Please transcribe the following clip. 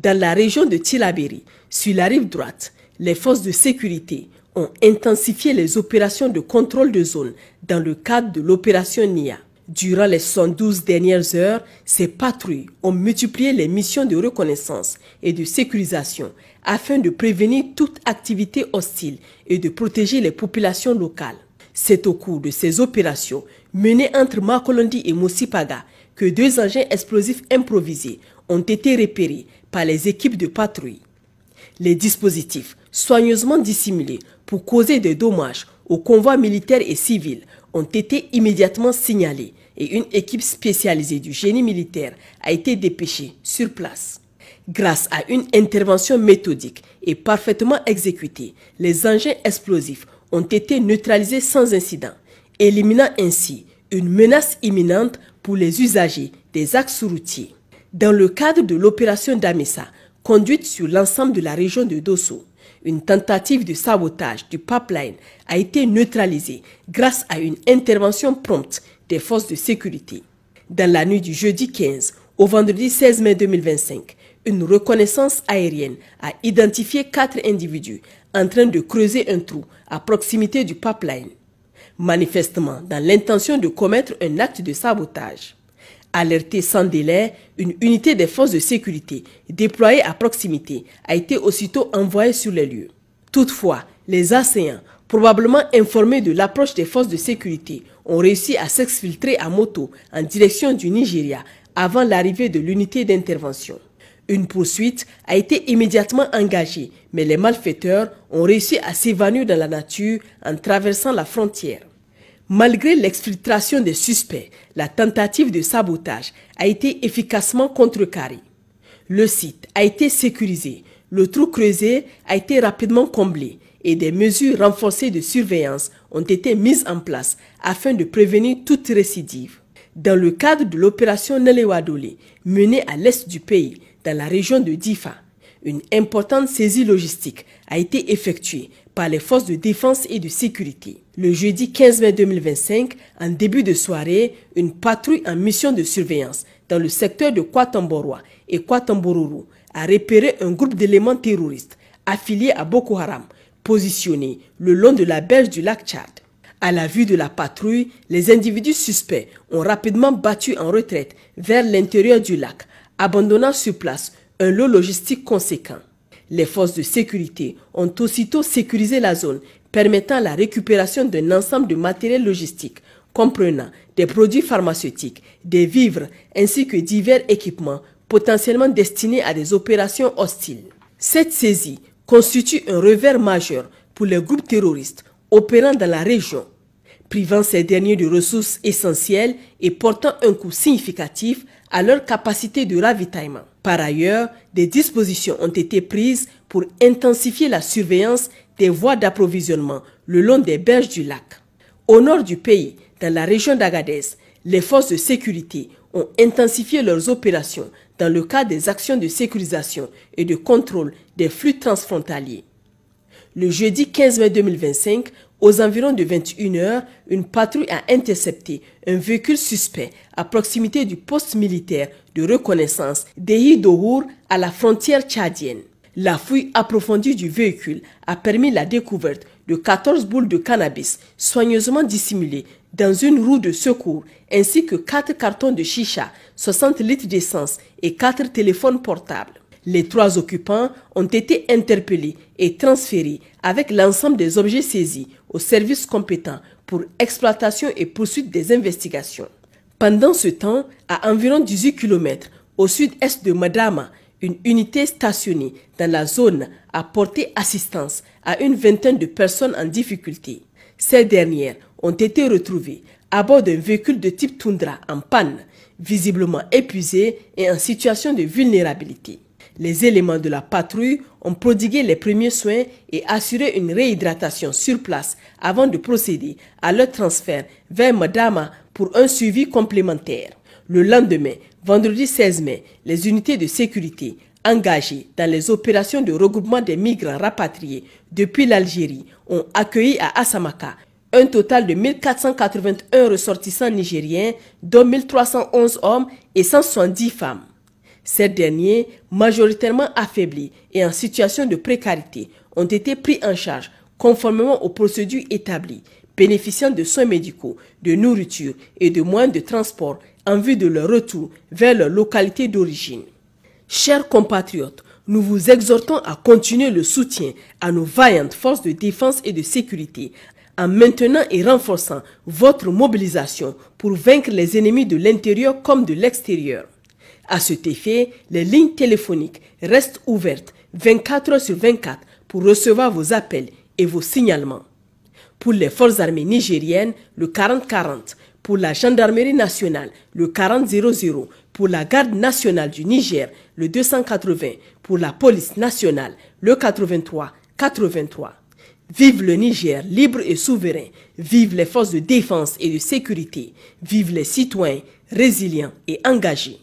Dans la région de Tillabéri, sur la rive droite, les forces de sécurité ont intensifié les opérations de contrôle de zone dans le cadre de l'opération NIA. Durant les 72 dernières heures, ces patrouilles ont multiplié les missions de reconnaissance et de sécurisation afin de prévenir toute activité hostile et de protéger les populations locales. C'est au cours de ces opérations menées entre Makolondi et Mosipaga que 2 engins explosifs improvisés ont été repérés par les équipes de patrouille. Les dispositifs, soigneusement dissimulés pour causer des dommages aux convois militaires et civils, ont été immédiatement signalés et une équipe spécialisée du génie militaire a été dépêchée sur place. Grâce à une intervention méthodique et parfaitement exécutée, les engins explosifs ont été neutralisés sans incident, éliminant ainsi une menace imminente pour les usagers des axes routiers. Dans le cadre de l'opération Damessa, conduite sur l'ensemble de la région de Dosso, une tentative de sabotage du pipeline a été neutralisée grâce à une intervention prompte des forces de sécurité. Dans la nuit du jeudi 15 au vendredi 16 mai 2025, une reconnaissance aérienne a identifié 4 individus en train de creuser un trou à proximité du pipeline, manifestement dans l'intention de commettre un acte de sabotage. Alertée sans délai, une unité des forces de sécurité déployée à proximité a été aussitôt envoyée sur les lieux. Toutefois, les assaillants, probablement informés de l'approche des forces de sécurité, ont réussi à s'exfiltrer à moto en direction du Nigeria avant l'arrivée de l'unité d'intervention. Une poursuite a été immédiatement engagée, mais les malfaiteurs ont réussi à s'évanouir dans la nature en traversant la frontière. Malgré l'exfiltration des suspects, la tentative de sabotage a été efficacement contrecarrée. Le site a été sécurisé, le trou creusé a été rapidement comblé et des mesures renforcées de surveillance ont été mises en place afin de prévenir toute récidive. Dans le cadre de l'opération Nelewadole, menée à l'est du pays, dans la région de Difa, une importante saisie logistique a été effectuée par les forces de défense et de sécurité. Le jeudi 15 mai 2025, en début de soirée, une patrouille en mission de surveillance dans le secteur de Kwatamboroa et Kwatambororo a repéré un groupe d'éléments terroristes affiliés à Boko Haram, positionnés le long de la berge du lac Tchad. À la vue de la patrouille, les individus suspects ont rapidement battu en retraite vers l'intérieur du lac, abandonnant sur place un lot logistique conséquent. Les forces de sécurité ont aussitôt sécurisé la zone, permettant la récupération d'un ensemble de matériel logistique, comprenant des produits pharmaceutiques, des vivres ainsi que divers équipements potentiellement destinés à des opérations hostiles. Cette saisie constitue un revers majeur pour les groupes terroristes opérant dans la région, privant ces derniers de ressources essentielles et portant un coup significatif à leur capacité de ravitaillement. Par ailleurs, des dispositions ont été prises pour intensifier la surveillance des voies d'approvisionnement le long des berges du lac. Au nord du pays, dans la région d'Agadez, les forces de sécurité ont intensifié leurs opérations dans le cadre des actions de sécurisation et de contrôle des flux transfrontaliers. Le jeudi 15 mai 2025, aux environs de 21 h, une patrouille a intercepté un véhicule suspect à proximité du poste militaire de reconnaissance d'Ehidohour à la frontière tchadienne. La fouille approfondie du véhicule a permis la découverte de 14 boules de cannabis soigneusement dissimulées dans une roue de secours ainsi que 4 cartons de chicha, 60 litres d'essence et 4 téléphones portables. Les 3 occupants ont été interpellés et transférés avec l'ensemble des objets saisis aux services compétents pour exploitation et poursuite des investigations. Pendant ce temps, à environ 18 km au sud-est de Madama, une unité stationnée dans la zone a porté assistance à une vingtaine de personnes en difficulté. Ces dernières ont été retrouvées à bord d'un véhicule de type Tundra en panne, visiblement épuisé et en situation de vulnérabilité. Les éléments de la patrouille ont prodigué les premiers soins et assuré une réhydratation sur place avant de procéder à leur transfert vers Madama pour un suivi complémentaire. Le lendemain, vendredi 16 mai, les unités de sécurité engagées dans les opérations de regroupement des migrants rapatriés depuis l'Algérie ont accueilli à Assamaka un total de 1481 ressortissants nigériens, dont 1311 hommes et 170 femmes. Ces derniers, majoritairement affaiblis et en situation de précarité, ont été pris en charge conformément aux procédures établies, bénéficiant de soins médicaux, de nourriture et de moyens de transport en vue de leur retour vers leur localité d'origine. Chers compatriotes, nous vous exhortons à continuer le soutien à nos vaillantes forces de défense et de sécurité en maintenant et renforçant votre mobilisation pour vaincre les ennemis de l'intérieur comme de l'extérieur. À cet effet, les lignes téléphoniques restent ouvertes 24 heures sur 24 pour recevoir vos appels et vos signalements. Pour les forces armées nigériennes, le 40-40. Pour la gendarmerie nationale, le 40-00. Pour la garde nationale du Niger, le 280. Pour la police nationale, le 83-83. Vive le Niger libre et souverain. Vive les forces de défense et de sécurité. Vive les citoyens résilients et engagés.